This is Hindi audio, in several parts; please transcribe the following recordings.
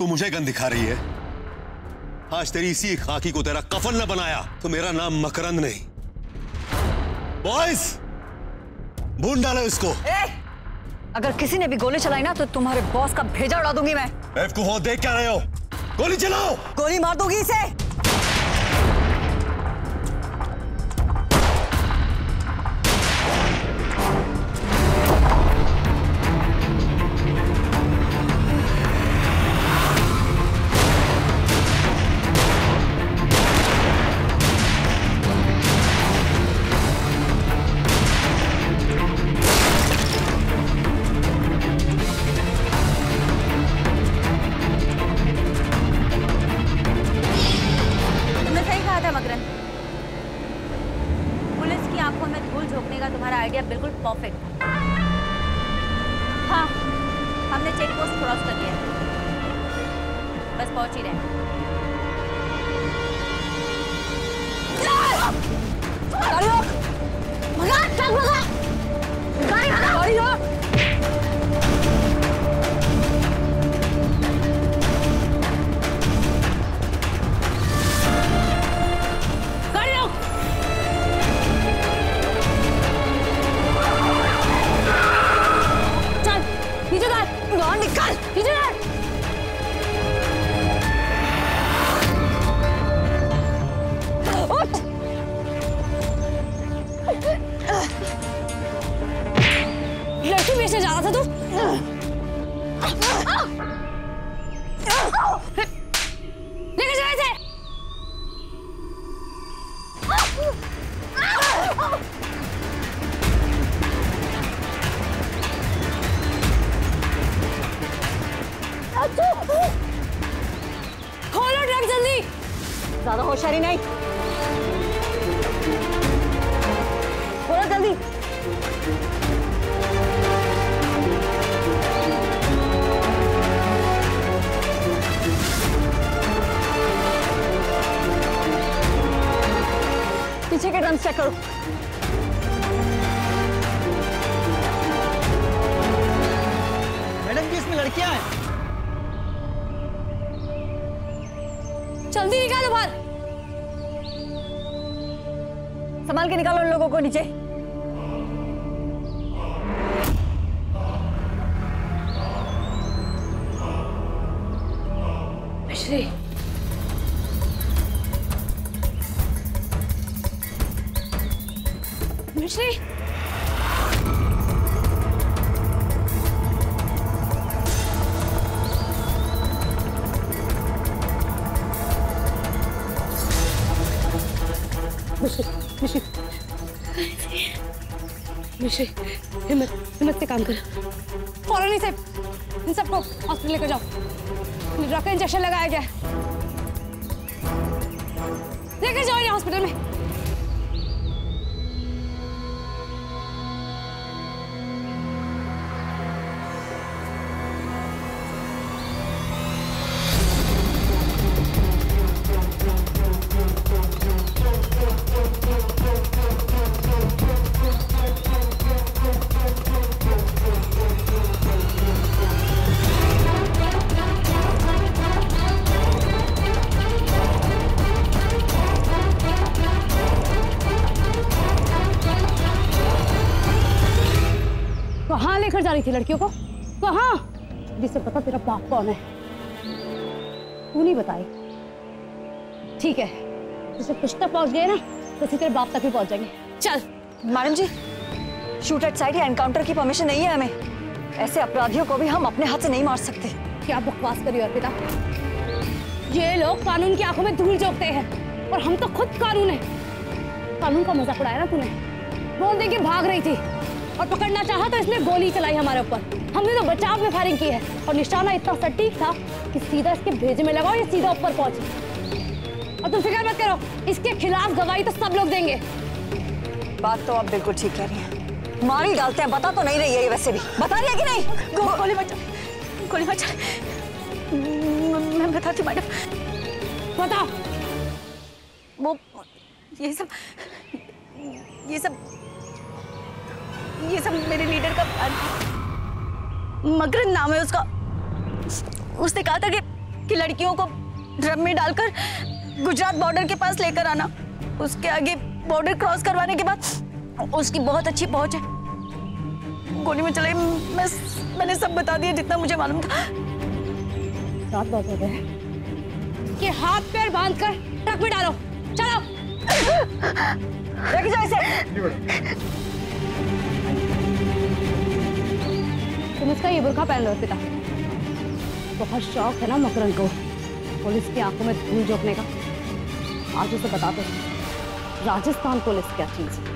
तू मुझे गन दिखा रही है? आज तेरी इसी खाकी को तेरा कफन न बनाया तो मेरा नाम मकरंद नहीं। बॉयज, भून डालो इसको। अगर किसी ने भी गोली चलाई ना तो तुम्हारे बॉस का भेजा उड़ा दूंगी मैं। बेवकूफ, देख क्या रहे हो? गोली चलाओ। गोली मार दूंगी इसे। बिल्कुल परफेक्ट। हाँ, हमने चेक पोस्ट क्रॉस कर लिया है, बस पहुंच ही रहे हैं। लड़की बेचने जा रहा था तू? लेके जा इसे। खोलो ट्रक जल्दी। ज्यादा होशियारी नहीं, खोलो जल्दी। पीछे के ड्रम्स चेक करो। मैडम जी, इसमें लड़कियां हैं। जल्दी निकालो बाहर। संभाल के निकालो उन लोगों को नीचे। मिश्री, मिश्री, मिश्री, हिम्मत से काम कर। फौरन इसे इन सबको हॉस्पिटल लेकर जाओ। ड्रग का इंजेक्शन लगाया गया है, लेकर जाओ इन्हें हॉस्पिटल में। कहाँ लेकर जा रही थी लड़कियों को? कहाँ? जिसे पता तेरा बाप कौन है? तू नहीं बताई? ठीक है, जिसे कुछ तक पहुंच गए ना, तो तेरे बाप तक भी पहुंच जाएंगे। चल। Madam ji, shoot at sight या एनकाउंटर की परमिशन नहीं है हमें। ऐसे अपराधियों को भी हम अपने हाथ से नहीं मार सकते। क्या बकवास करी अर्पिता? ये लोग कानून की आंखों में धूल झोंकते हैं और हम तो खुद कानून है। कानून का मजाक उड़ाया ना तूने। बोल दे कि भाग रही थी और पकड़ना चाहा तो इसने गोली चलाई हमारे ऊपर। हमने तो बचाव में फायरिंग की है और निशाना इतना सटीक था कि सीधा इसके भेजे में लगा और ये सीधा ऊपर पहुंची। और तुम फिक्र मत करो, इसके खिलाफ गवाही तो सब लोग देंगे। बात तो आप बिल्कुल ठीक कह रही हैं। मार ही डालते हैं। बता तो नहीं रही है ये, वैसे भी बता रही है कि नहीं? गोली मत चला, गोली मत चला। मैं बताती मैडम। बता। वो ये सब मेरे लीडर का मकरंद नाम है उसका। उसने कहा था कि कि लड़कियों को ड्रम में डालकर गुजरात बॉर्डर के पास लेकर आना, उसके आगे बॉर्डर क्रॉस करवाने के बाद उसकी बहुत अच्छी पहुंच है, गोली में चले। मैंने सब बता दिया जितना मुझे मालूम था। रात बहुत हो गए, कि हाथ पैर बांधकर ट्रक में डालो, चलो। लेके जाओ इसे। तुम इसका ये बुर्का पहन लो पिता। बहुत शौक है ना मकरंद को पुलिस की आंखों में धूल झोंकने का। आज उसे बताते हैं राजस्थान पुलिस क्या चीज है।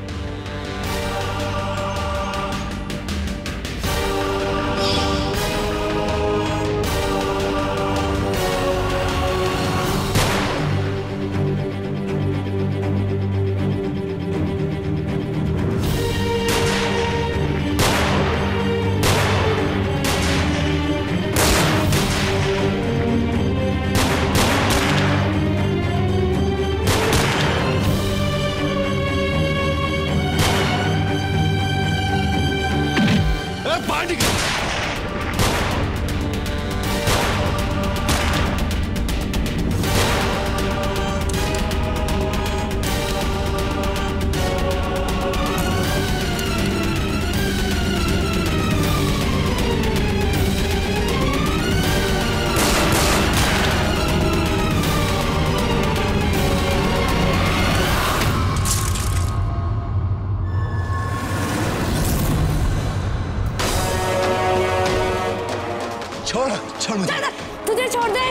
तुझे छोड़ दे।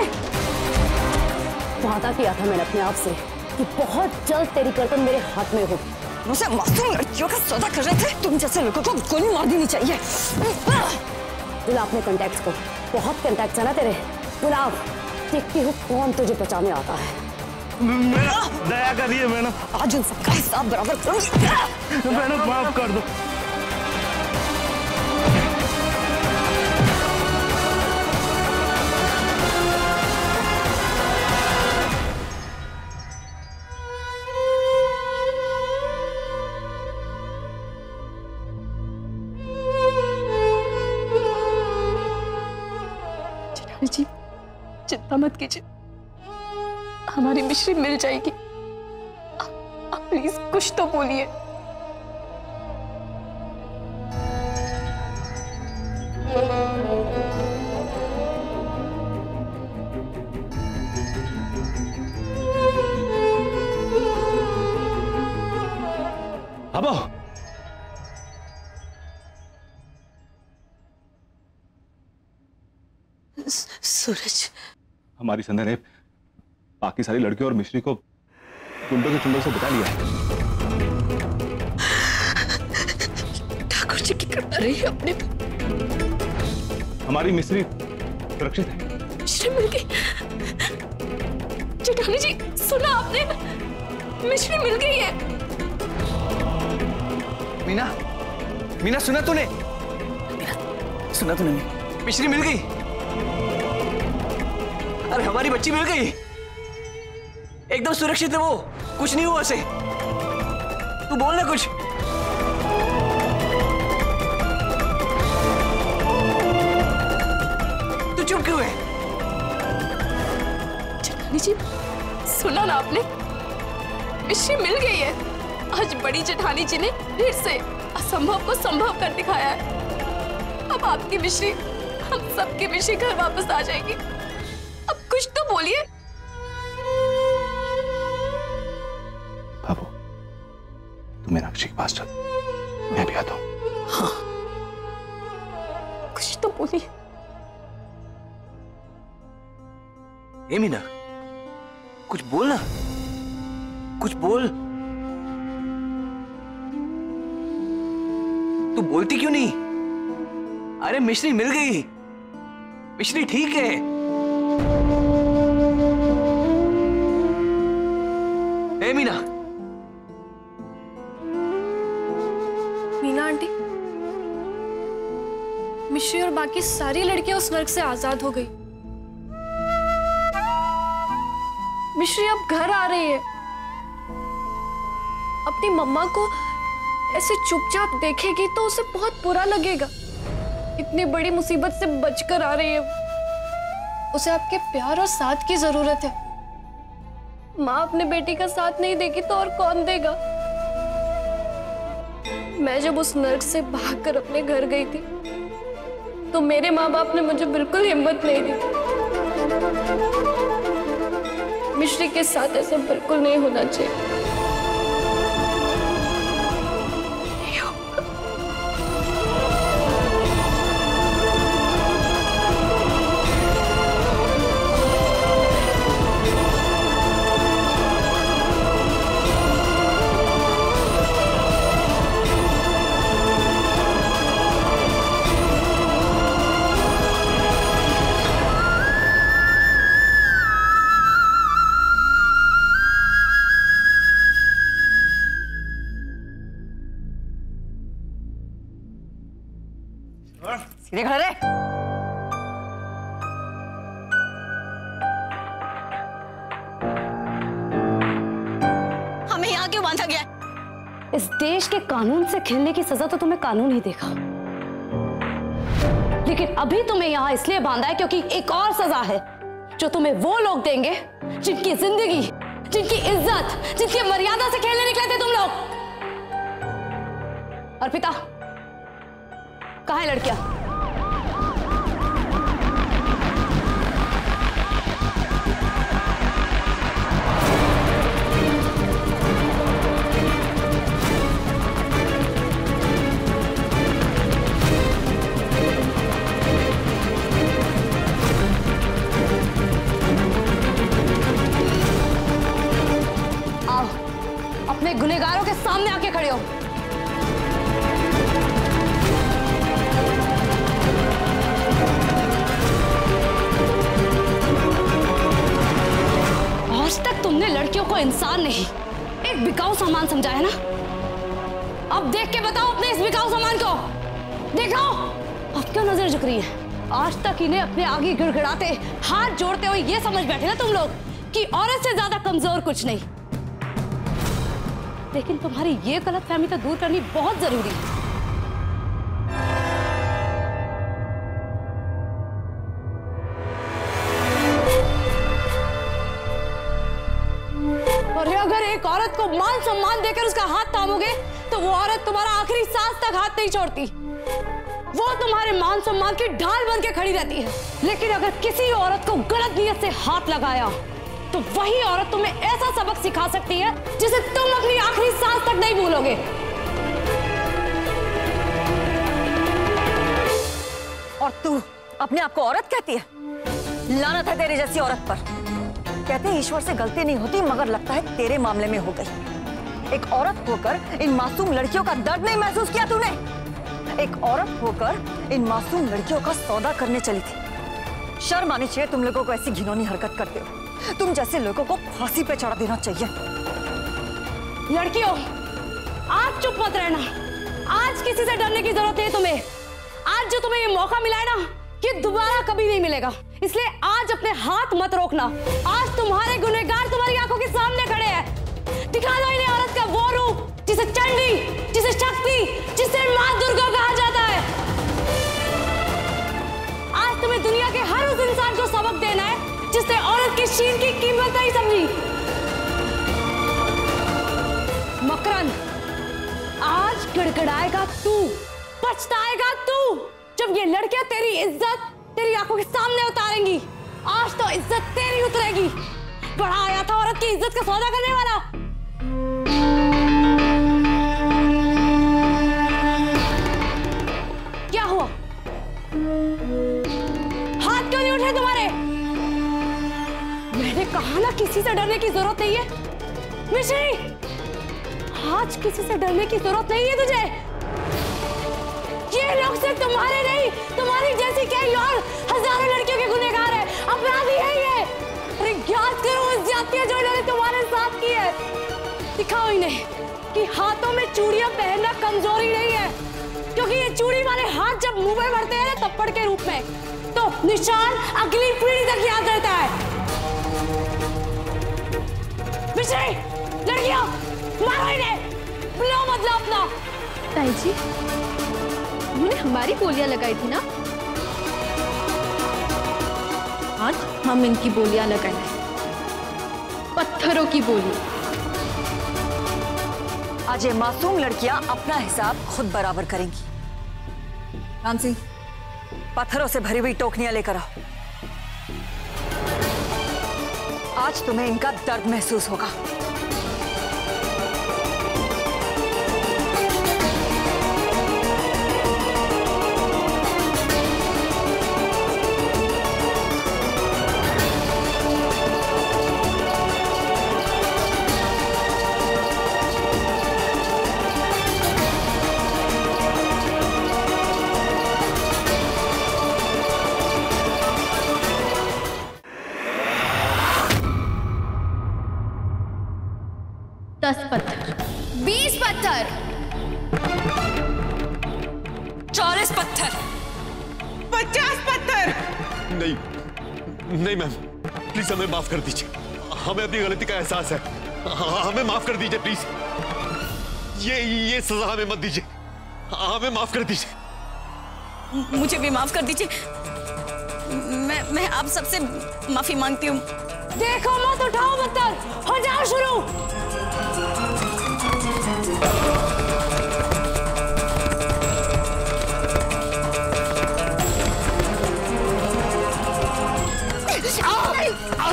वादा किया था मैंने अपने आप से कि बहुत जल्द तेरी गर्दन मेरे हाथ में होगी। मुझसे मासूम लड़कियों का सौदा कर रहे थे, तुम जैसे लोगों को गोली मार देनी चाहिए। बुला अपने कॉन्टैक्ट्स को, बहुत कॉन्टैक्ट्स है ना तेरे। बुला, देखती हूँ कौन तुझे बचाने आता है। मैडम दया करिए मैडम, आज उन सबका हिसाब बराबर करूंगी। मैडम माफ कर दो। जी चिंता मत कीजिए, हमारी मिश्री मिल जाएगी। आप प्लीज कुछ तो बोलिए। अबो सूरज, हमारी संध्या ने बाकी सारी लड़कियों और मिश्री को गुंडों के चुंगल से बचा लिया है। ठाकुर जी की कृपा रही है अपने पर। हमारी मिश्री सुरक्षित है। मिश्री मिल गई। जेठानी जी सुना आपने, मिश्री मिल गई है। मीना, मीना सुना तूने? सुना तूने? मिश्री मिल गई। अरे हमारी बच्ची मिल गई, एकदम सुरक्षित है वो, कुछ नहीं हुआ उसे। तू बोल ना कुछ। तू चुप क्यों है? जेठानी जी सुना ना आपने, मिश्री मिल गई है। आज बड़ी जेठानी जी ने फिर से असंभव को संभव कर दिखाया है। अब आपकी मिश्री, हम सबकी मिश्री घर वापस आ जाएगी। अब कुछ तो बोलिए। बाबू तू मीनाक्षी के पास चल, मैं भी आता हूं। हाँ कुछ तो बोलिए। ए मीना, कुछ बोल ना, कुछ बोल। तू बोलती क्यों नहीं? अरे मिश्री मिल गई, मिश्री ठीक है। ए मीना। मीना आंटी, मिश्री और बाकी सारी लड़कियां उस नर्क से आजाद हो गई। मिश्री अब घर आ रही है। अपनी मम्मा को ऐसे चुपचाप देखेगी तो उसे बहुत बुरा लगेगा। इतनी बड़ी मुसीबत से बचकर आ रही है। उसे आपके प्यार और साथ की जरूरत है। माँ अपने बेटी का साथ नहीं देगी तो और कौन देगा? मैं जब उस नर्क से भागकर अपने घर गई थी तो मेरे माँ बाप ने मुझे बिल्कुल हिम्मत नहीं दी। मिश्री के साथ ऐसा बिल्कुल नहीं होना चाहिए। सीधे खड़े रहे। हमें यहाँ क्यों बांधा गया? इस देश के कानून से खेलने की सजा तो तुम्हें कानून ही देगा, लेकिन अभी तुम्हें यहाँ इसलिए बांधा है क्योंकि एक और सजा है जो तुम्हें वो लोग देंगे जिनकी जिंदगी, जिनकी इज्जत, जिनकी मर्यादा से खेलने निकले थे तुम लोग। अर्पिता, कहाँ है लड़कियां? अपने गुनहगारों के सामने आके खड़े हो। आज तक तुमने लड़कियों को इंसान नहीं, एक बिकाऊ सामान समझा है ना? अब देख के बताओ अपने इस बिकाऊ सामान को। दिखाओ। अब क्यों नजर झुक रही है? आज तक इन्हें अपने आगे गिड़गिड़ाते, हाथ जोड़ते हुए ये समझ बैठे ना तुम लोग कि औरत से ज्यादा कमजोर कुछ नहीं। लेकिन तुम्हारी ये गलतफहमी तो दूर करनी बहुत जरूरी है। और अगर एक औरत को मान सम्मान देकर उसका हाथ थामोगे तो वो औरत तुम्हारा आखिरी सांस तक हाथ नहीं छोड़ती। वो तुम्हारे मान सम्मान की ढाल बन के खड़ी रहती है। लेकिन अगर किसी औरत को गलत नीयत से हाथ लगाया तो वही औरत तुम्हें ऐसा सबक सिखा सकती है जिसे तुम अपनी आखिरी सांस तक नहीं भूलोगे। और तू अपने आप को औरत कहती है? लानत है तेरे जैसी औरत पर। कहते हैं ईश्वर से गलती नहीं होती, मगर लगता है तेरे मामले में हो गई। एक औरत होकर इन मासूम लड़कियों का दर्द नहीं महसूस किया तूने? एक औरत होकर इन मासूम लड़कियों का सौदा करने चली थी। शर्म आनी चाहिए तुम लोगों को ऐसी घिनौनी हरकत करते हो। तुम जैसे लोगों को फांसी पे चढ़ा देना चाहिए। लड़कियों, आज चुप मत रहना। आज किसी से डरने की जरूरत नहीं है तुम्हें। आज जो तुम्हें ये मौका मिला है ना, ये दोबारा कभी नहीं मिलेगा। इसलिए आज अपने हाथ मत रोकना। आज तुम्हारे गुनहगार तुम्हारी आंखों के सामने खड़े हैं। दिखा दो इन्हें औरत का वो रूप जिसे चंडी, जिसे शक्ति, जिसे मां दुर्गा कहा जाता है। आज तुम्हें दुनिया के हर उस इंसान को सबक देना है जिसने औरत की शीन की कीमत नहीं समझी। मकरंद, आज गड़गड़ाएगा तू, पछताएगा तू जब ये लड़कियां तेरी इज्जत तेरी आंखों के सामने उतारेंगी। आज तो इज्जत तेरी उतरेगी। बड़ा आया था औरत की इज्जत का सौदा करने वाला। क्या हुआ? हाथ क्यों नहीं उठे तुम्हारे? मैंने कहा ना किसी से डरने की जरूरत नहीं है। मिश्री, आज किसी से डरने की जरूरत नहीं है तुझे। ये लोग सिर्फ तुम्हारे नहीं, तुम्हारी जैसी कई और हजारों लड़कियों के गुनहगार है, अपराधी है ये। अरे याद करो उस ज्यादतियां जो इन्होंने तुम्हारे साथ की है। दिखाओ इन्हें कि हाथों में चूड़ियां पहनना कमजोरी नहीं है, क्योंकि ये चूड़ी वाले हाथ जब मुंह में भरते हैं ना थप्पड़ के रूप में, तो निशान अगली पीढ़ी तक याद रहता है। मिश्री, लड़कियों, मारो इन्हें, लो बदला अपना। ताई जी, उन्होंने हमारी गोलियां लगाई थी ना? आज हम इनकी बोलियां लगाएंगे, पत्थरों की बोली। आज ये मासूम लड़कियां अपना हिसाब खुद बराबर करेंगी। नांसी, पत्थरों से भरी हुई टोकरियां लेकर आओ। आज तुम्हें इनका दर्द महसूस होगा। पत्थर, 20 पत्थर, 40 पत्थर, 50 पत्थर। नहीं नहीं मैम, प्लीज हमें माफ कर दीजिए। हमें अपनी गलती का एहसास है। हमें माफ कर दीजिए प्लीज। ये सजा हमें मत दीजिए। हमें माफ कर दीजिए। मुझे भी माफ कर दीजिए। मैं आप सबसे माफी मांगती हूँ। देखो मत उठाओ पत्थर, हो जाओ शुरू।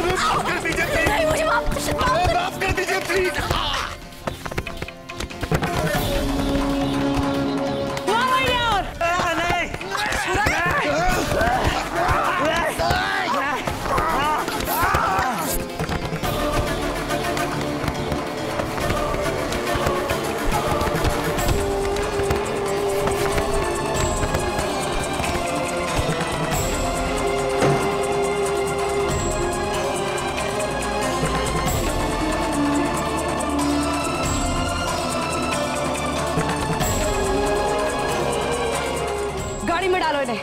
माफ कर दीजिए प्लीज। नहीं, मुझे माफ कर दीजिए प्लीज। गाड़ी में डालो इन्हें।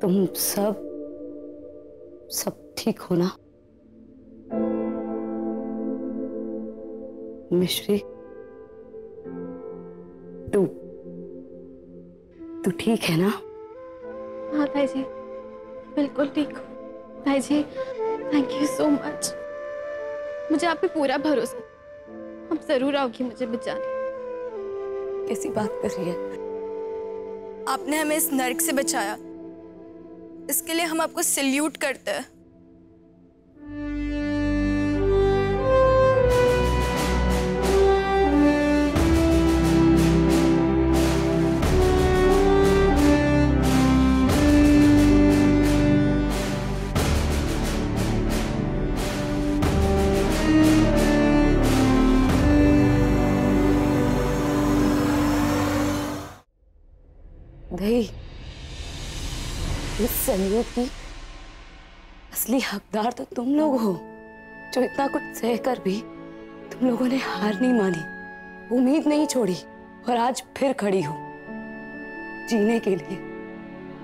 तुम सब ठीक हो ना? मिश्री, तू ठीक है ना? हाँ ताई जी, बिल्कुल ठीक हूँ। ताई जी, थैंक यू सो मच। मुझे आप पे पूरा भरोसा। अब जरूर आओगी मुझे बचाने। कैसी बात कर रही है? आपने हमें इस नर्क से बचाया, इसके लिए हम आपको सैल्यूट करते हैं। दही, इस सैल्यूट की असली हकदार तो तुम लोग हो, जो इतना कुछ सहकर भी तुम लोगों ने हार नहीं मानी, उम्मीद नहीं छोड़ी और आज फिर खड़ी हो जीने के लिए,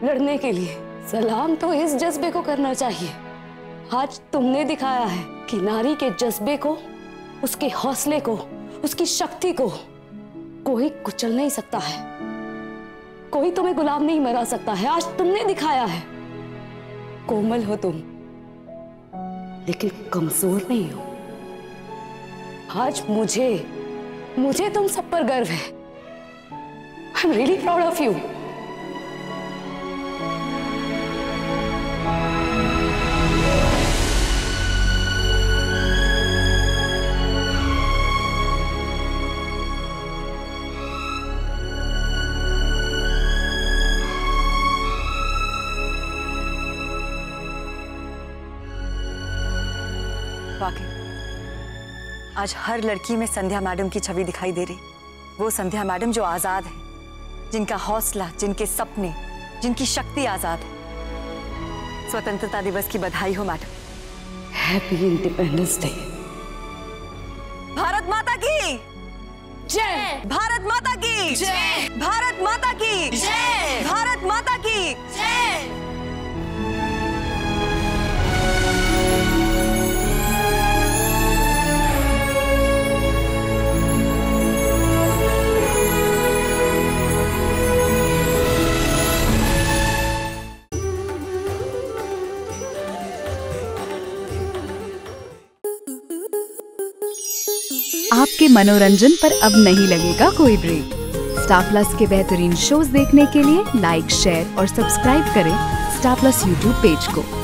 लड़ने के लिए। सलाम तो इस जज्बे को करना चाहिए। आज तुमने दिखाया है कि नारी के जज्बे को, उसके हौसले को, उसकी शक्ति को कोई कुचल नहीं सकता है, कोई तुम्हें गुलाम नहीं बना सकता है। आज तुमने दिखाया है। कोमल हो तुम, लेकिन कमजोर नहीं हो। आज मुझे तुम सब पर गर्व है। I am really proud of you. वाकई आज हर लड़की में संध्या मैडम की छवि दिखाई दे रही। वो संध्या मैडम जो आजाद है, जिनका हौसला, जिनके सपने, जिनकी शक्ति आजाद है। स्वतंत्रता दिवस की बधाई हो madam. Happy independence day. Bharat माता की जय। भारत माता की जय। भारत माता की जय। भारत माता की जय। आपके मनोरंजन पर अब नहीं लगेगा कोई ब्रेक। स्टार प्लस के बेहतरीन शोज देखने के लिए लाइक, शेयर और सब्सक्राइब करें स्टार प्लस यूट्यूब पेज को।